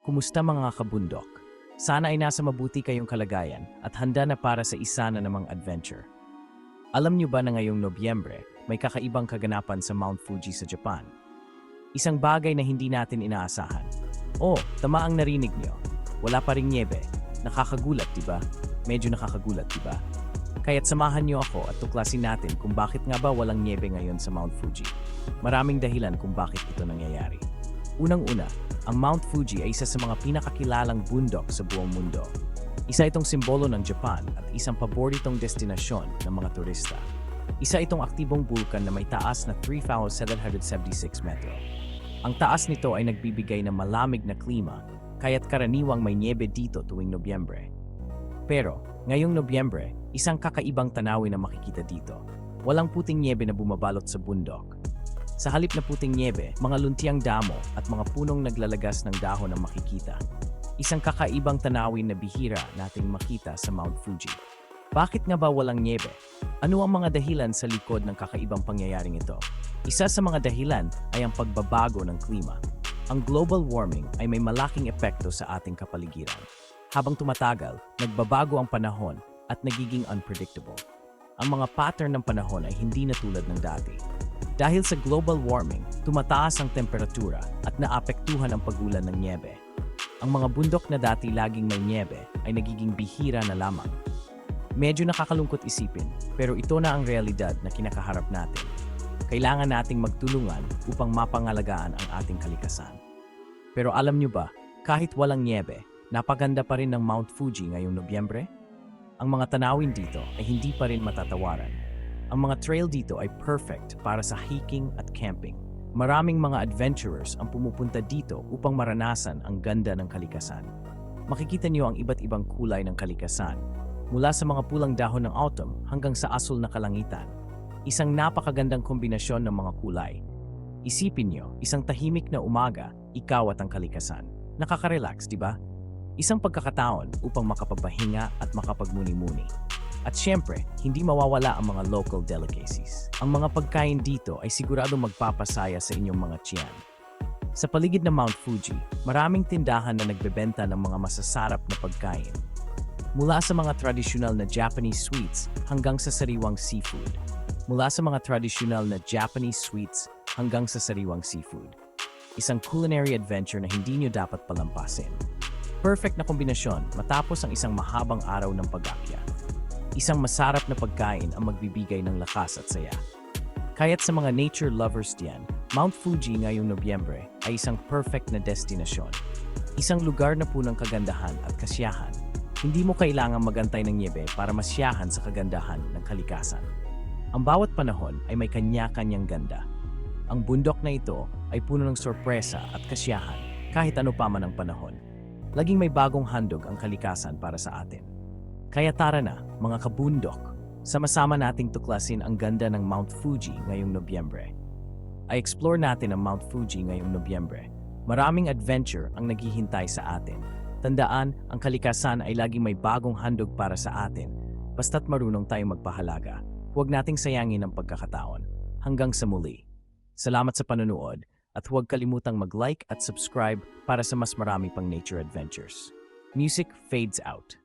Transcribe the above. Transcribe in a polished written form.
Kumusta mga kabundok? Sana ay nasa mabuti kayong kalagayan at handa na para sa isa na namang adventure. Alam niyo ba na ngayong Nobyembre, may kakaibang kaganapan sa Mount Fuji sa Japan? Isang bagay na hindi natin inaasahan. Oh, tama ang narinig niyo. Wala pa ring nyebe. Nakakagulat, diba? Medyo nakakagulat, diba? Kaya't samahan niyo ako at tuklasin natin kung bakit nga ba walang nyebe ngayon sa Mount Fuji. Maraming dahilan kung bakit ito nangyayari. Unang-una, ang Mount Fuji ay isa sa mga pinakakilalang bundok sa buong mundo. Isa itong simbolo ng Japan at isang paboritong destinasyon ng mga turista. Isa itong aktibong bulkan na may taas na 3,776 metro. Ang taas nito ay nagbibigay ng malamig na klima, kaya't karaniwang may nyebe dito tuwing Nobyembre. Pero, ngayong Nobyembre, isang kakaibang tanawin na makikita dito. Walang puting nyebe na bumabalot sa bundok. Sa halip na puting nyebe, mga luntiang damo at mga punong naglalagas ng dahon ang makikita. Isang kakaibang tanawin na bihira nating makita sa Mount Fuji. Bakit nga ba walang nyebe? Ano ang mga dahilan sa likod ng kakaibang pangyayaring ito? Isa sa mga dahilan ay ang pagbabago ng klima. Ang global warming ay may malaking epekto sa ating kapaligiran. Habang tumatagal, nagbabago ang panahon at nagiging unpredictable. Ang mga pattern ng panahon ay hindi na tulad ng dati. Dahil sa global warming, tumataas ang temperatura at naapektuhan ang pagulan ng nyebe. Ang mga bundok na dati laging may nyebe ay nagiging bihira na lamang. Medyo nakakalungkot isipin, pero ito na ang realidad na kinakaharap natin. Kailangan nating magtulungan upang mapangalagaan ang ating kalikasan. Pero alam nyo ba, kahit walang nyebe, napaganda pa rin ng Mount Fuji ngayong Nobyembre? Ang mga tanawin dito ay hindi pa rin matatawaran. Ang mga trail dito ay perfect para sa hiking at camping. Maraming mga adventurers ang pumupunta dito upang maranasan ang ganda ng kalikasan. Makikita niyo ang iba't ibang kulay ng kalikasan, mula sa mga pulang dahon ng autumn hanggang sa asul na kalangitan. Isang napakagandang kombinasyon ng mga kulay. Isipin niyo, isang tahimik na umaga, ikaw at ang kalikasan. Nakaka-relax, di ba? Isang pagkakataon upang makapagpahinga at makapagmuni-muni. At syempre, hindi mawawala ang mga local delicacies. Ang mga pagkain dito ay siguradong magpapasaya sa inyong mga tiyan. Sa paligid ng Mount Fuji, maraming tindahan na nagbebenta ng mga masasarap na pagkain. Mula sa mga tradisyonal na Japanese sweets hanggang sa sariwang seafood. Mula sa mga tradisyonal na Japanese sweets hanggang sa sariwang seafood. Isang culinary adventure na hindi nyo dapat palampasin. Perfect na kombinasyon matapos ang isang mahabang araw ng pag-akyat. Isang masarap na pagkain ang magbibigay ng lakas at saya. Kaya't sa mga nature lovers diyan, Mount Fuji ngayong Nobyembre ay isang perfect na destinasyon. Isang lugar na punong kagandahan at kasiyahan. Hindi mo kailangang magantay ng nyebe para masyahan sa kagandahan ng kalikasan. Ang bawat panahon ay may kanya-kanyang ganda. Ang bundok na ito ay puno ng sorpresa at kasiyahan kahit ano pa man ang panahon. Laging may bagong handog ang kalikasan para sa atin. Kaya tara na, mga kabundok, sama-sama nating tuklasin ang ganda ng Mount Fuji ngayong Nobyembre. I-explore natin ang Mount Fuji ngayong Nobyembre. Maraming adventure ang naghihintay sa atin. Tandaan, ang kalikasan ay laging may bagong handog para sa atin. Basta't marunong tayong magpahalaga, huwag nating sayangin ang pagkakataon. Hanggang sa muli. Salamat sa panonood at huwag kalimutang mag-like at subscribe para sa mas marami pang nature adventures. Music fades out.